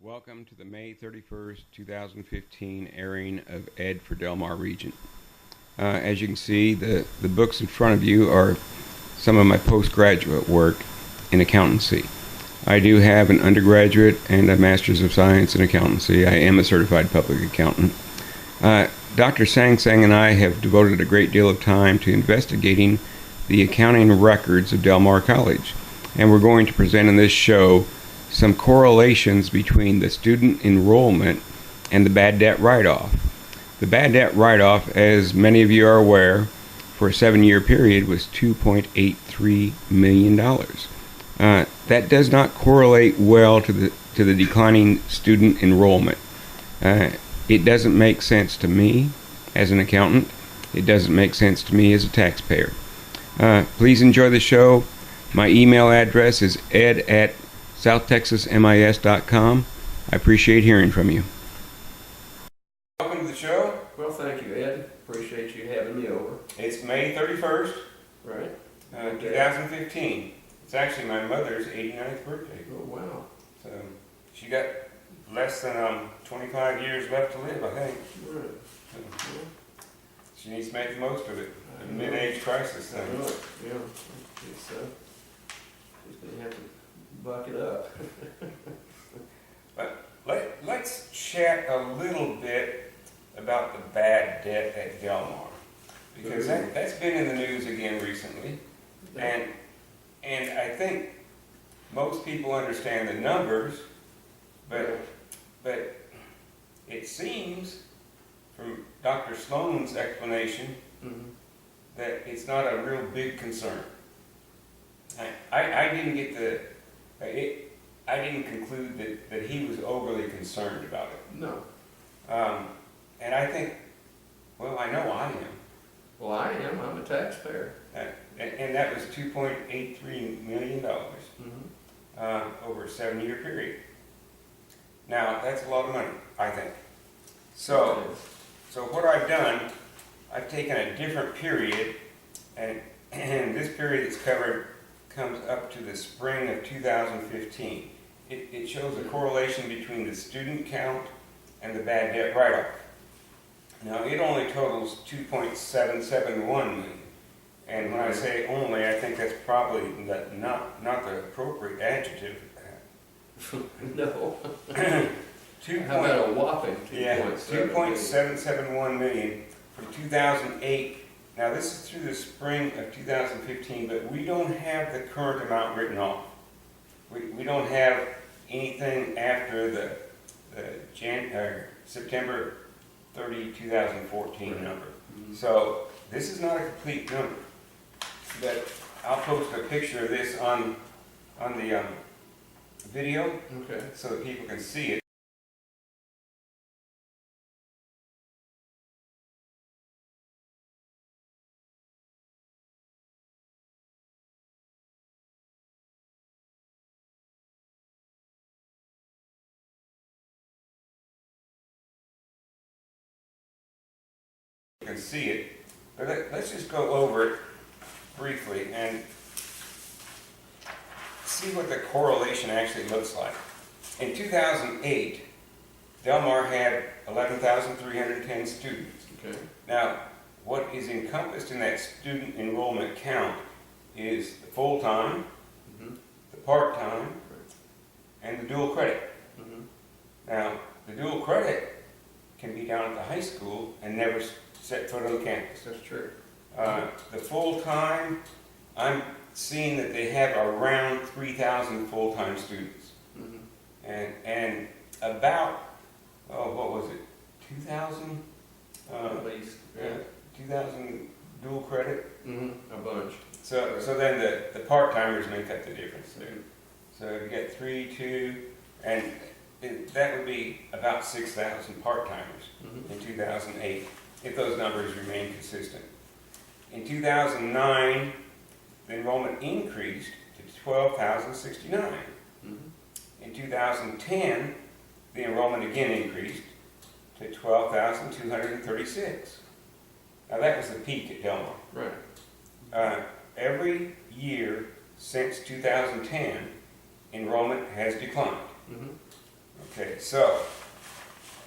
Welcome to the May 31st, 2015 airing of Ed for Del Mar Region. As you can see, the books in front of you are some of my postgraduate work in accountancy. I do have an undergraduate and a Master's of Science in Accountancy. I am a certified public accountant. Dr. Sang Sang and I have devoted a great deal of time to investigating the accounting records of Del Mar College, and we're going to present in this show some correlations between the student enrollment and the bad debt write-off. The bad debt write-off, as many of you are aware, for a 7-year period was $2.83 million. That does not correlate well to the declining student enrollment. It doesn't make sense to me as an accountant. It doesn't make sense to me as a taxpayer. Please enjoy the show. My email address is ed@southtexasmis.com. I appreciate hearing from you. Welcome to the show. Well, thank you, Ed. Appreciate you having me over. It's May 31st, Right? 2015. It's actually my mother's 89th birthday. Oh, wow. So she got less than 25 years left to live, I think. Right. So she needs to make the most of it. The mid-age crisis thing. Right. Yeah. It's, she's going to have to buck it up. But let's chat a little bit about the bad debt at Del Mar, because that's been in the news again recently, and I think most people understand the numbers, but it seems from Dr. Sloan's explanation that it's not a real big concern. I didn't get I didn't conclude that he was overly concerned about it. No. And I think, well, I know I am. Well, I am. I'm a taxpayer. And that was $2.83 million over a 7-year period. Now, that's a lot of money, I think. So what I've done, I've taken a different period, and this period that's covered comes up to the spring of 2015. It shows a correlation between the student count and the bad debt write-off. Now, it only totals $2.771 million. And when I say only, I think that's probably not the appropriate adjective for that. No. How about a whopping 2.771 million for 2008. Now, this is through the spring of 2015, but we don't have the current amount written off. We don't have anything after the September 30, 2014 number. So this is not a complete number. But I'll post a picture of this on the video, so that people can see it. You can see it, but let's just go over it briefly and see what the correlation actually looks like. In 2008, Del Mar had 11,310 students. Okay. Now, what is encompassed in that student enrollment count is the full-time, the part-time, and the dual credit. Now, the dual credit can be down at the high school and never set foot on campus. That's true. The full-time, I'm seeing that they have around 3,000 full-time students. And about, what was it, 2,000? At least. Yeah. 2,000 dual credit. A bunch. So then the part-timers make up the difference there. So you get 3, 2, and that would be about 6,000 part-timers in 2008, if those numbers remain consistent. In 2009, the enrollment increased to 12,069. In 2010, the enrollment again increased to 12,236. Now that was the peak at Del Mar. Right. Every year since 2010, enrollment has declined. Okay, so,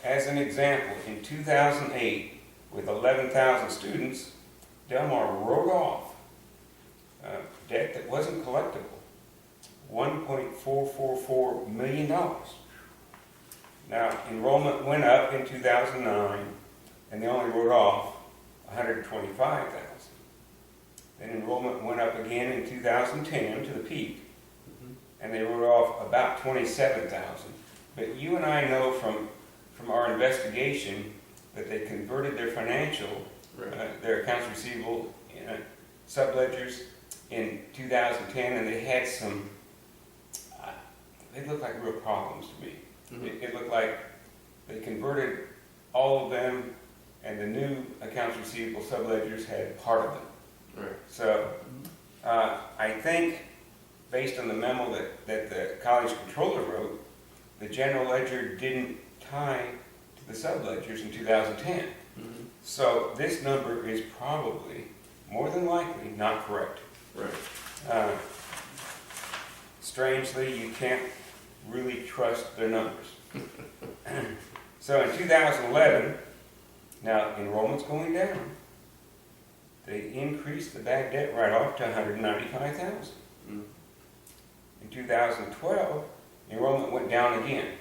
as an example, in 2008, with 11,000 students, Del Mar wrote off debt that wasn't collectible, $1.444 million. Now, enrollment went up in 2009, and they only wrote off 125,000. Then enrollment went up again in 2010 to the peak, and they wrote off about 27,000. But you and I know from our investigation that they converted their financial, their accounts receivable subledgers in 2010, and they had some, they looked like real problems to me. It looked like they converted all of them, and the new accounts receivable subledgers had part of them. Right. So I think, based on the memo that the college controller wrote, the general ledger didn't tie to the subledgers in 2010. So this number is probably, more than likely, not correct. Right. Strangely, you can't really trust their numbers. So in 2011, now enrollment's going down. They increased the bad debt write-off to $195,000. In 2012, enrollment went down again.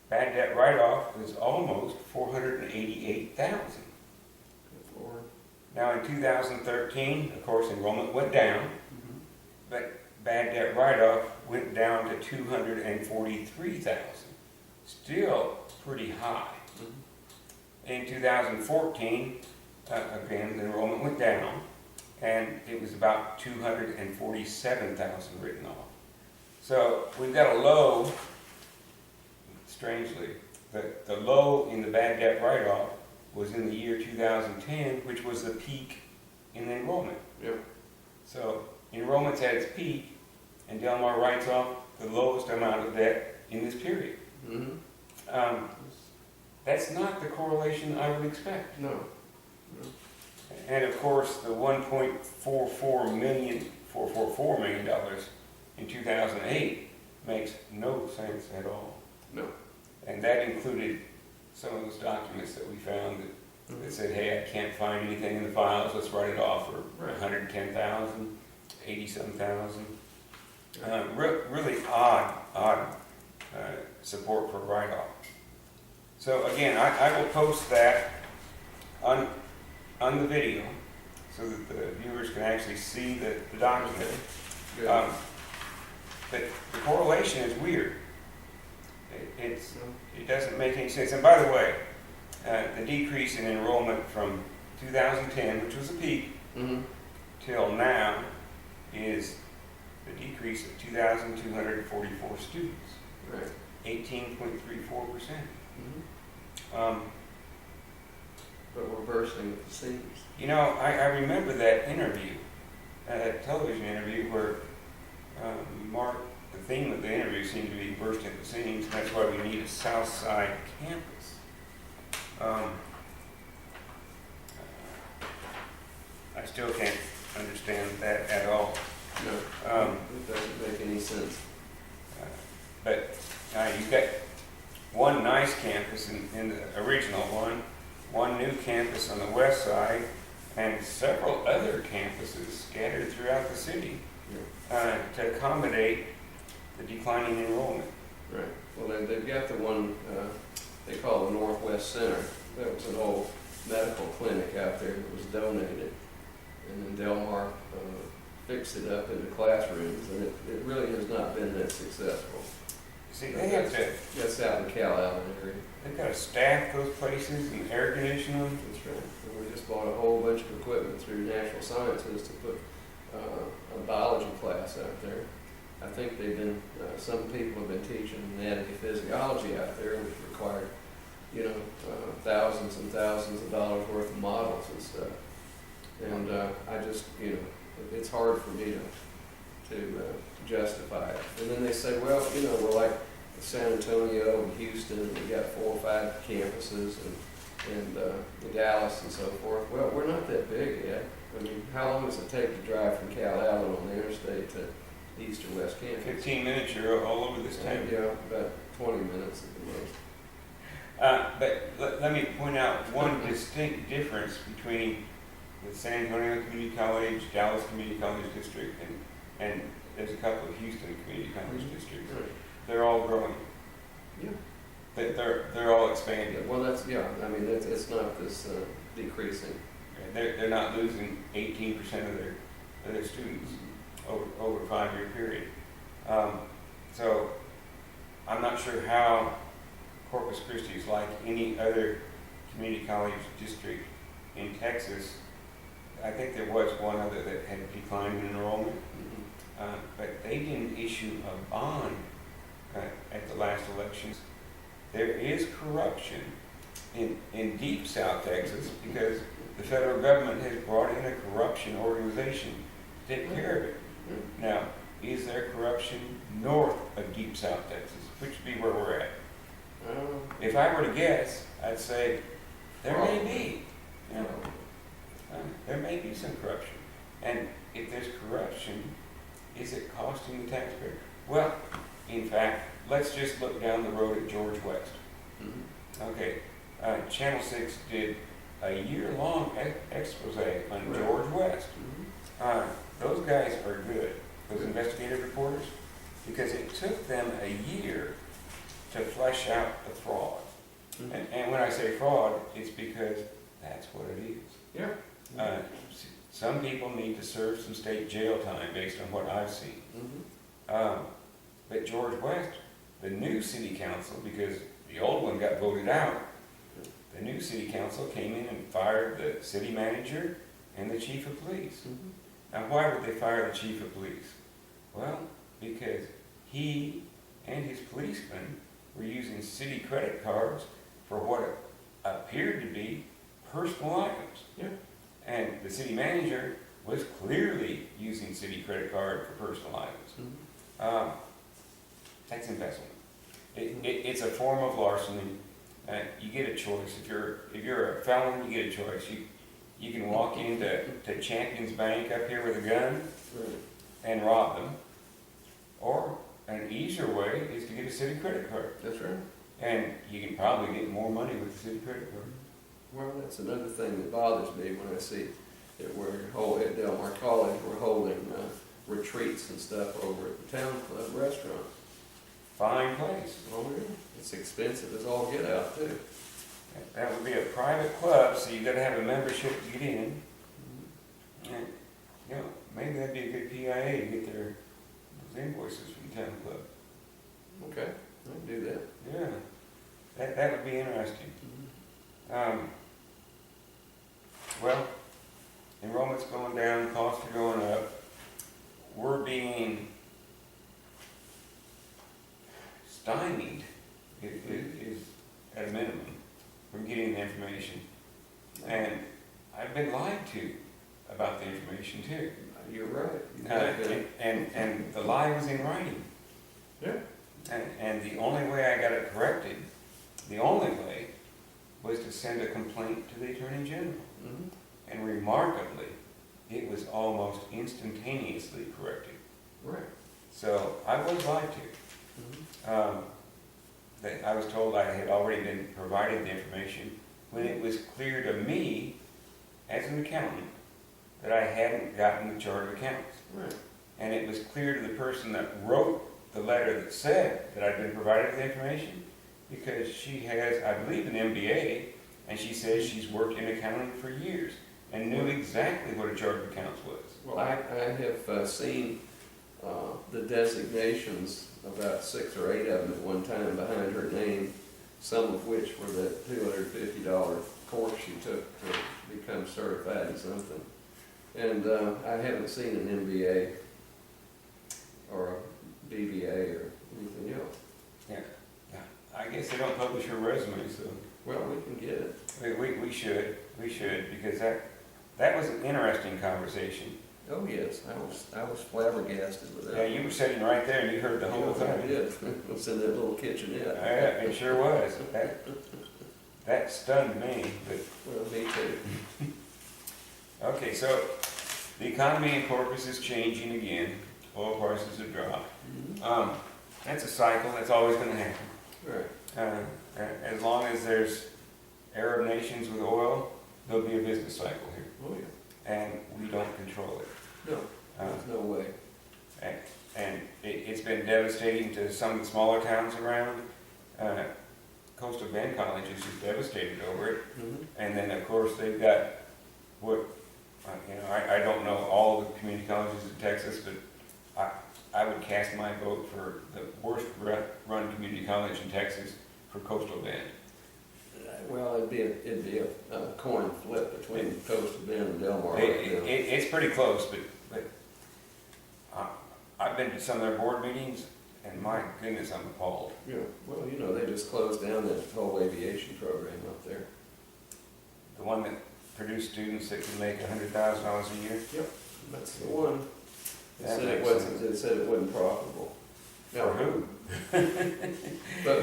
Bad debt write-off was almost $488,000. Now in 2013, of course, enrollment went down, but bad debt write-off went down to $243,000. Still pretty high. In 2014, again, the enrollment went down, and it was about $247,000 written off. So we've got a low, strangely, the low in the bad debt write-off was in the year 2010, which was the peak in enrollment. Yep. So enrollment's at its peak, and Del Mar writes off the lowest amount of debt in this period. That's not the correlation I would expect. No. And of course, the $1.444 million in 2008 makes no sense at all. No. And that included some of those documents that we found that said, hey, I can't find anything in the files, let's write it off for $110,000, 80-some thousand. Really odd support for write-off. So again, I will post that on the video so that the viewers can actually see the document. But the correlation is weird. It doesn't make any sense. And by the way, the decrease in enrollment from 2010, which was a peak, till now is the decrease of 2,244 students. Right. 18.34%. But we're bursting at the seams. You know, I remember that interview, that television interview where Mark, the theme of the interview seemed to be bursting at the seams, and that's why we need a South Side campus. I still can't understand that at all. No, it doesn't make any sense. But you've got one nice campus in the original one new campus on the west side, and several other campuses scattered throughout the city to accommodate the declining enrollment. Right. Well, they've got the one they call the Northwest Center. That was an old medical clinic out there that was donated, and then Del Mar fixed it up into classrooms, and it really has not been that successful. See, they have to. That's out in the Cal Allen area. They've got to staff those places and air condition them. That's right. And we just bought a whole bunch of equipment through Natural Sciences to put a biology class out there. I think they've been, some people have been teaching anatomy physiology out there, which required, thousands and thousands of dollars worth of models and stuff. And I just, it's hard for me to justify it. And then they say, well, we're like San Antonio and Houston, and we got 4 or 5 campuses, and the Dallas and so forth. Well, we're not that big yet. I mean, how long does it take to drive from Cal Allen on the interstate to east or west campus? 15 minutes, you're all over this town. Yeah, but 20 minutes at the most. But let me point out one distinct difference between the San Antonio Community College, Dallas Community College District, and there's a couple of Houston Community College districts. Right. They're all growing. Yeah. They're all expanding. Well, that's, yeah, I mean, it's not this decreasing. They're not losing 18% of their students over a 5-year period. So I'm not sure how Corpus Christi is like any other community college district in Texas. I think there was one other that had declined in enrollment, but they didn't issue a bond at the last elections. There is corruption in deep South Texas because the federal government has brought in a corruption organization to take care of it. Now, is there corruption north of deep South Texas, which would be where we're at? If I were to guess, I'd say there may be. You know, there may be some corruption. And if there's corruption, is it costing the taxpayer? Well, in fact, let's just look down the road at George West. Okay, Channel 6 did a year-long expose on George West. Those guys are good, those investigative reporters, because it took them a year to flesh out the fraud. And when I say fraud, it's because that's what it is. Yeah. Some people need to serve some state jail time based on what I've seen. But George West, the new city council, because the old one got voted out, the new city council came in and fired the city manager and the chief of police. Now, why would they fire the chief of police? Well, because he and his policemen were using city credit cards for what appeared to be personal items. Yeah. And the city manager was clearly using city credit card for personal items. That's embezzlement. It's a form of larceny. You get a choice. If you're a felon, you get a choice. You can walk into Champion's Bank up here with a gun and rob them, or an easier way is to get a city credit card. That's right. And you can probably get more money with the city credit card. Well, that's another thing that bothers me when I see that at Del Mar College, we're holding retreats and stuff over at the Town Club restaurant. Fine place. Oh, yeah. It's expensive as all get out, too. That would be a private club, so you got to have a membership to get in. And, you know, maybe that'd be a good PIA to get those invoices from the Town Club. Okay, I can do that. Yeah, that would be interesting. Well, enrollment's going down, costs are going up. We're being stymied, is at a minimum, from getting the information. And I've been lied to about the information too. You're right. And the lie was in writing. Yeah. And the only way I got it corrected, the only way, was to send a complaint to the Attorney General. And remarkably, it was almost instantaneously corrected. Right. So I was lied to. I was told I had already been provided the information when it was clear to me, as an accountant, that I hadn't gotten the chart of accounts. Right. And it was clear to the person that wrote the letter that said that I'd been provided the information, because she has, I believe, an MBA, and she says she's worked in accounting for years and knew exactly what a chart of accounts was. Well, I have seen the designations, about 6 or 8 of them at one time behind her name, some of which were the $250 course she took to become certified in something. And I haven't seen an MBA or a BBA or anything else. Yeah. I guess they don't publish her resume, so. Well, we can get it. We should, because that was an interesting conversation. Oh, yes, I was flabbergasted with that. Yeah, you were sitting right there and you heard the whole thing. I did. I was in that little kitchenette. Yeah, it sure was. That stunned me, but. Well, me too. Okay, so the economy in Corpus is changing again. Oil prices have dropped. That's a cycle. That's always going to happen. Right. As long as there's Arab nations with oil, there'll be a business cycle here, Oh, yeah. and we don't control it. No, Uh, there's no way. and it's been devastating to some of the smaller towns around. Coastal Bend College is just devastated over it. Mm-hmm. And then, of course, they've got what, I don't know all the community colleges in Texas, but I would cast my vote for the worst run community college in Texas for Coastal Bend. Well, it'd be a coin flip between Coastal Bend and Del Mar. It's pretty close, but I've been to some of their board meetings, and my goodness, I'm appalled. Yeah, well, they just closed down that whole aviation program up there. The one that produced students that can make $100,000 a year. Yep, that's the one. They That said it makes wasn't. sense. They said it wasn't profitable. For who? But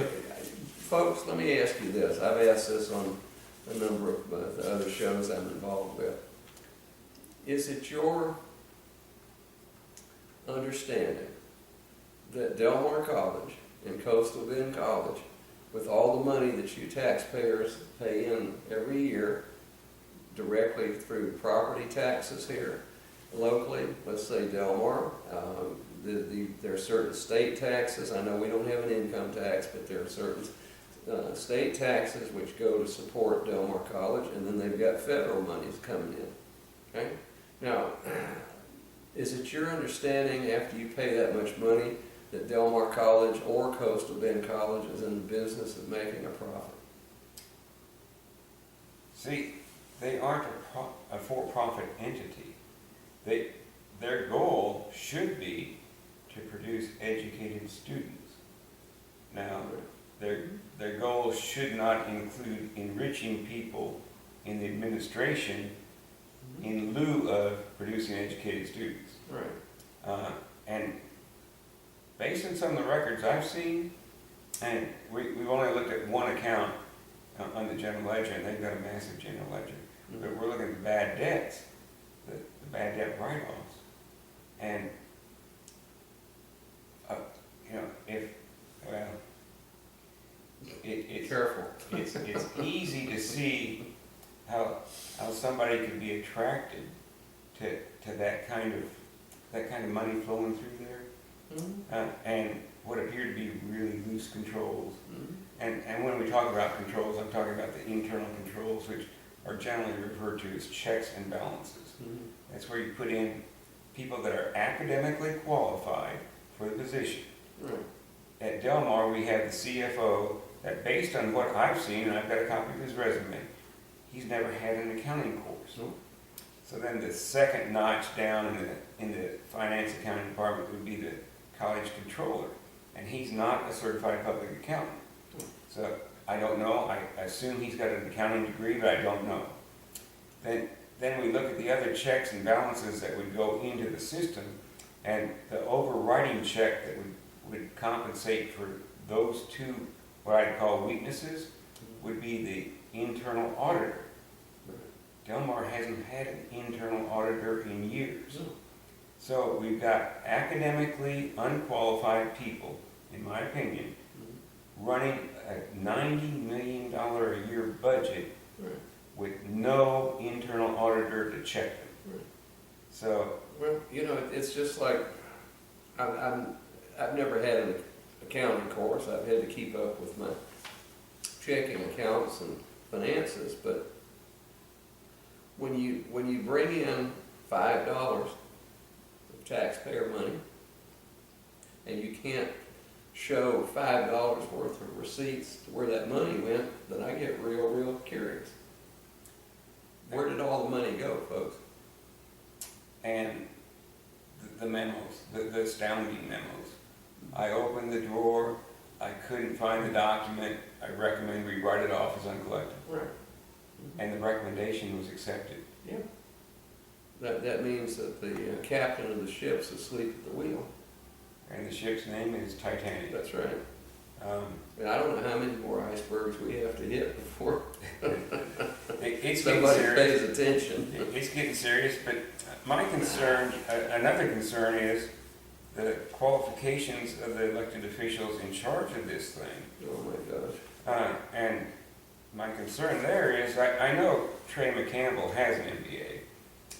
folks, let me ask you this. I've asked this on a number of the other shows I'm involved with. Is it your understanding that Del Mar College and Coastal Bend College, with all the money that you taxpayers pay in every year directly through property taxes here locally, let's say Del Mar, there are certain state taxes. I know we don't have an income tax, but there are certain state taxes which go to support Del Mar College, and then they've got federal monies coming in. Okay? Now, is it your understanding after you pay that much money that Del Mar College or Coastal Bend College is in the business of making a profit? See, they aren't a for-profit entity. Their goal should be to produce educated students. Now, their goal should not include enriching people in the administration in lieu of producing educated students. Right. And based on some of the records I've seen, and we've only looked at one account on the general ledger, and they've got a massive general ledger. Mm-hmm. But we're looking at the bad debts, the bad debt write-offs. And, it's Careful. it's easy to see how somebody could be attracted to that kind of money flowing through there, Mm-hmm. and what appear to be really loose controls. Mm-hmm. And when we talk about controls, I'm talking about the internal controls, which are generally referred to as checks and balances. Mm-hmm. That's where you put in people that are academically qualified for the position. Right. At Del Mar, we have the CFO that, based on what I've seen, and I've got a copy of his resume, he's never had an accounting course. Nope. So then the second notch down in the finance accounting department would be the college controller, and he's not a certified public accountant. So I don't know. I assume he's got an accounting degree, but I don't know. Then we look at the other checks and balances that would go into the system, and the overriding check that would compensate for those two, what I'd call weaknesses, would be the internal auditor. Del Mar hasn't had an internal auditor in years. No. So we've got academically unqualified people, in my opinion, running a $90 million a year budget Right. with no internal auditor to check them. Right. So, Well, it's just like I've never had an accounting course. I've had to keep up with my checking accounts and finances, but when you bring in $5 of taxpayer money and you can't show $5 worth of receipts to where that money went, then I get real curious. Where did all the money go, folks? and the memos, the astounding memos. I opened the drawer, I couldn't find the document, I recommend we write it off as uncollected. Right. And the recommendation was accepted. Yeah. That means that the captain of the ship's asleep at the wheel. And the ship's name is Titanic. That's right. Um, And I don't know how many more icebergs we have to hit before it's getting somebody serious. pays attention. It's getting serious, but my concern, another concern is the qualifications of the elected officials in charge of this thing. Oh my gosh. And my concern there is, I know Trey McCampbell has an MBA,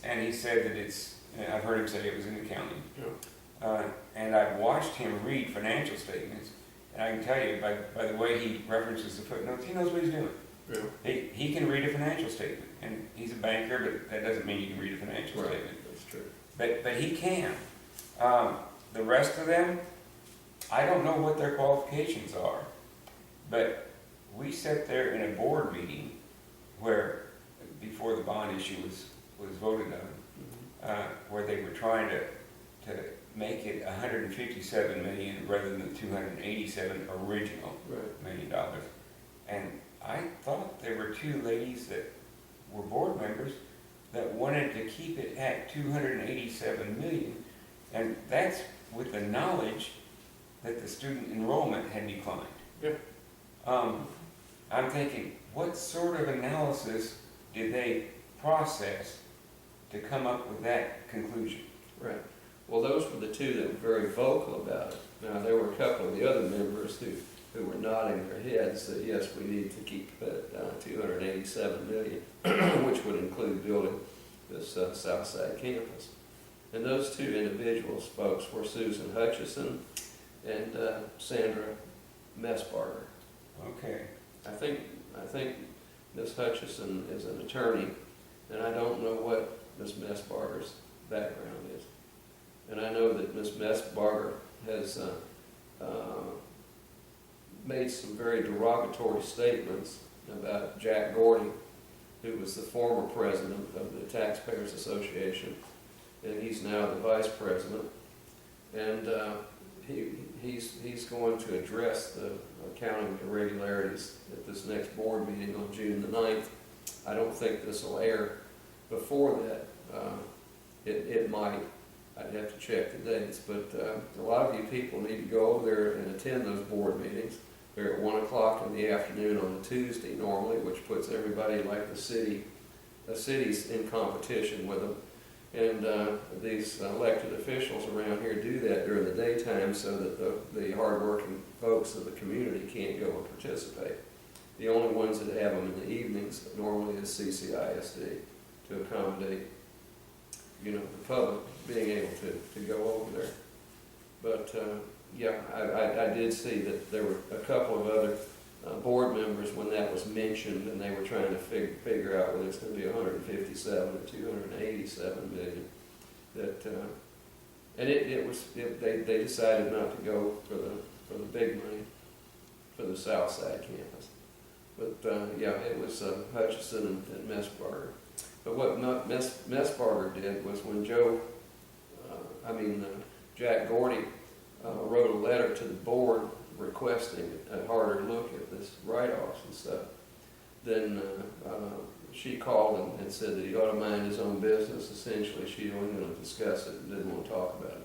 and he said that I've heard him say it was in accounting. Yeah. And I've watched him read financial statements, and I can tell you by the way he references the footnotes, he knows what he's doing. Yeah. He can read a financial statement, and he's a banker, but that doesn't mean you can read a financial Right. statement. That's true. But he can. The rest of them, I don't know what their qualifications are, but we sat there in a board meeting where, before the bond issue was voted on, where they were trying to make it 157 million rather than 287 original Right. $1 million. And I thought there were two ladies that were board members that wanted to keep it at 287 million, and that's with the knowledge that the student enrollment had declined. Yeah. I'm thinking, what sort of analysis did they process to come up with that conclusion? Right. Well, those were the two that were very vocal about it. Now, there were a couple of the other members who were nodding their heads that, yes, we need to keep it at 287 million, which would include building this South Side campus. And those two individuals, folks, were Susan Hutchison and Sandra Messbarger. Okay. I think Ms. Hutchison is an attorney, and I don't know what Ms. Messbarger's background is. And I know that Ms. Messbarger has made some very derogatory statements about Jack Gordy, who was the former president of the Taxpayers Association, and he's now the vice president. And he's going to address the accounting irregularities at this next board meeting on June the 9th. I don't think this will air before that. It might. I'd have to check the dates, but a lot of you people need to go over there and attend those board meetings. They're at 1 o'clock in the afternoon on a Tuesday normally, which puts everybody like the city's in competition with them. And these elected officials around here do that during the daytime so that the hardworking folks of the community can't go and participate. The only ones that have them in the evenings normally is CCISD to accommodate, the public being able to go over there. But yeah, I did see that there were a couple of other board members when that was mentioned, and they were trying to figure out whether it's going to be 157 or 287 million. That and they decided not to go for the big money for the South Side campus. But yeah, it was Hutchison and Messbarger. But what Messbarger did was when Jack Gordy wrote a letter to the board requesting a harder look at this write-offs and stuff, then she called and said that he ought to mind his own business. Essentially, she wasn't going to discuss it and didn't want to talk about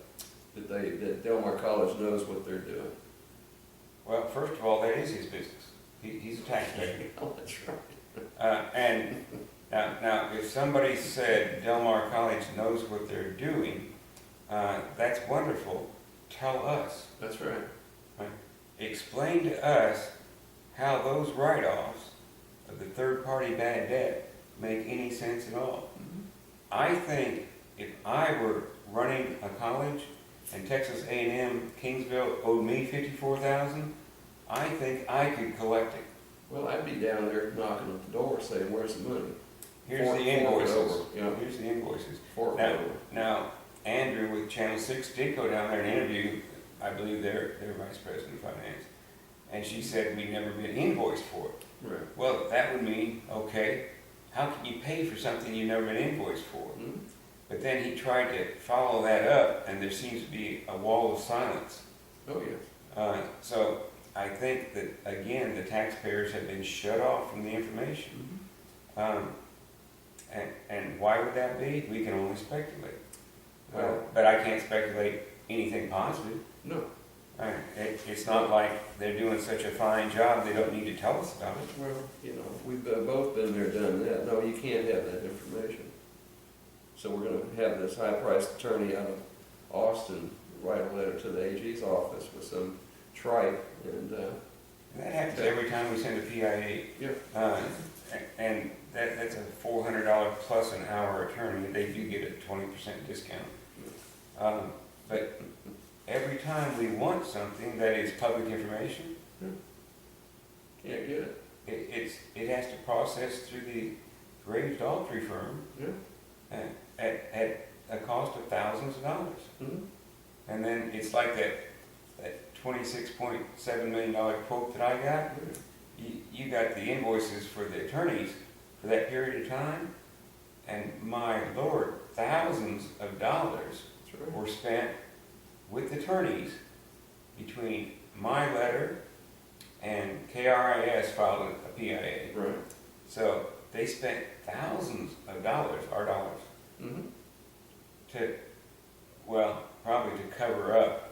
it. That Del Mar College knows what they're doing. Well, first of all, that is his business. He's a taxpayer. Oh, that's right. And now, if somebody said Del Mar College knows what they're doing, that's wonderful. Tell us. That's right. Explain to us how those write-offs of the third-party bad debt make any sense at all. Mm-hmm. I think if I were running a college and Texas A&M Kingsville owed me $54,000, I think I could collect it. Well, I'd be down there knocking at the door saying, "Where's the money?" Here's the invoices. Yeah. Here's the invoices. Now, Now, Andrew with Channel 6 did go down there and interview, I believe, their vice president of finance. And she said we'd never been invoiced for it. right. Well, that would mean, okay, how can you pay for something you've never been invoiced for? Mm-hmm. But then he tried to follow that up, and there seems to be a wall of silence. Oh, yeah. So I think that, again, the taxpayers have been shut off from the information. Mm-hmm. And why would that be? We can only speculate. Well, But I can't speculate anything positive. no. It's not like they're doing such a fine job, they don't need to tell us about it. Well, we've both been there, done that. No, you can't have that information. So we're going to have this high-priced attorney out of Austin write a letter to the AG's office with some tripe, and, That happens every time we send a PIA. yeah, And that's a $400 plus an hour attorney. They do get a 20% discount. But every time we want something that is public information, can't get it. it has to process through the Graves Daltrey firm Yeah. at a cost of thousands of dollars. Mhm. And then it's like that $26.7 million quote that I got. You got the invoices for the attorneys for that period of time, and my Lord, thousands of dollars That's right. were spent with attorneys between my letter and KRIS filed a PIA. Right. So they spent thousands of dollars, our dollars, Mm-hmm. to, well, probably to cover up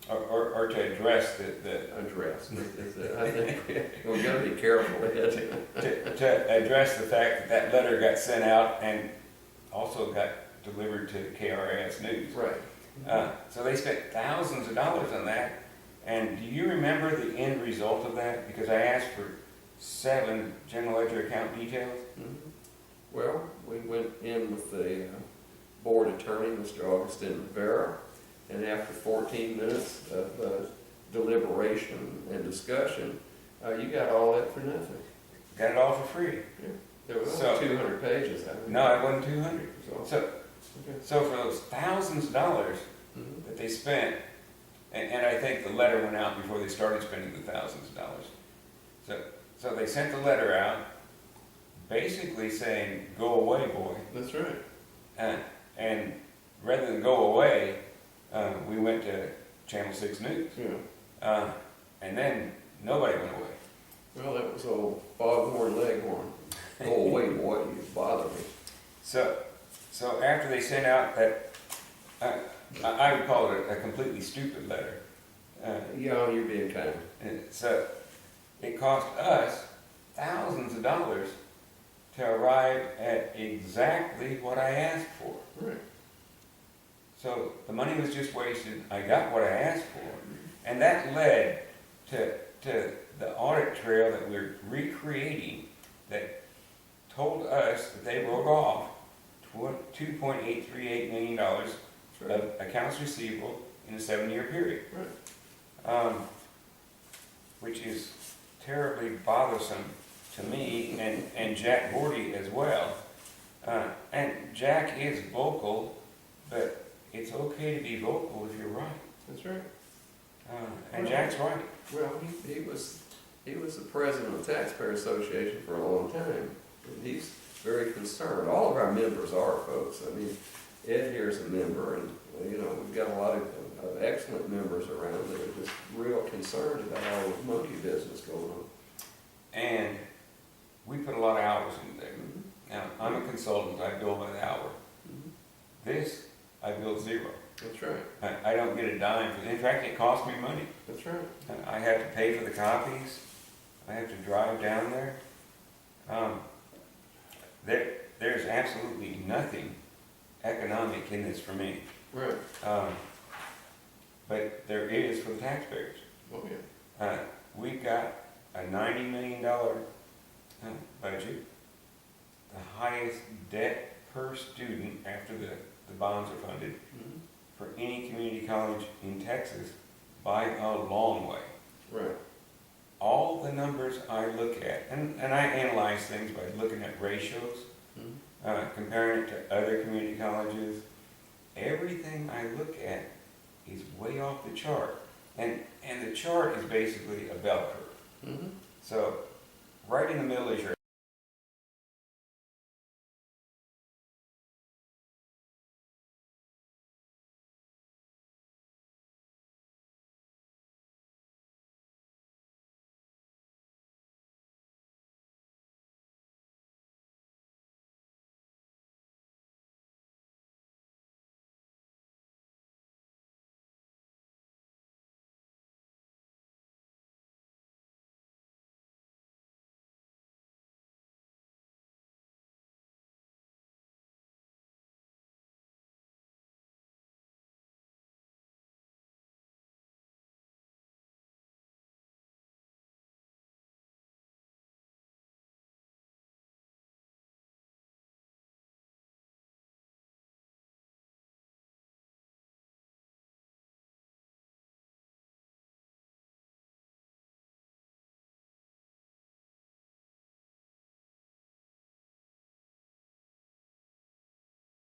or to address the Address. I think we gotta be careful with it. to address the fact that letter got sent out and also got delivered to KRAS News. Right. So they spent thousands of dollars on that. And do you remember the end result of that? Because I asked for 7 general ledger account details. Mhm. Well, we went in with the board attorney, Mr. Augustin Rivera, and after 14 minutes of deliberation and discussion, you got all that for nothing. Got it all for free. There was So- only 200 pages. I think. No, it wasn't 200. So, So, okay. so for those thousands of dollars Mhm. that they spent, and I think the letter went out before they started spending the thousands of dollars. So they sent the letter out, basically saying, "Go away, boy." That's right. And rather than go away, we went to Channel 6 News. Yeah. And then nobody went away. Well, that was old Foghorn Leghorn. Go away, boy, you bother me. So after they sent out that, I would call it a completely stupid letter. Yeah, you're being kind. And so it cost us thousands of dollars to arrive at exactly what I asked for. Right. So the money was just wasted. I got what I asked for. And that led to the audit trail that we're recreating that told us that they wrote off $2.838 million That's right. of accounts receivable in a 7-year period. Right. Which is terribly bothersome to me and Jack Gordy as well. And Jack is vocal, but it's okay to be vocal if you're right. That's right. And Jack's right. Well, he was the president of the Taxpayer Association for a long time, and he's very concerned. All of our members are, folks. I mean, Ed here's a member, and you know we've got a lot of excellent members around that are just real concerned about all the monkey business going on. And we put a lot of hours into there. Mhm. Now, I'm a consultant. I bill by the hour. Mhm. This, I bill zero. That's right. I don't get a dime for it. In fact, it costs me money. That's right. I have to pay for the copies. I have to drive down there. There's absolutely nothing economic in this for me. Right. But there is for the taxpayers. Oh yeah. We've got a $90 million budget, the highest debt per student after the bonds are funded Mhm. for any community college in Texas by a long way. Right. All the numbers I look at, and I analyze things by looking at ratios, Mhm. comparing it to other community colleges, everything I look at is way off the chart. And the chart is basically a bell curve. Mhm. So right in the middle is your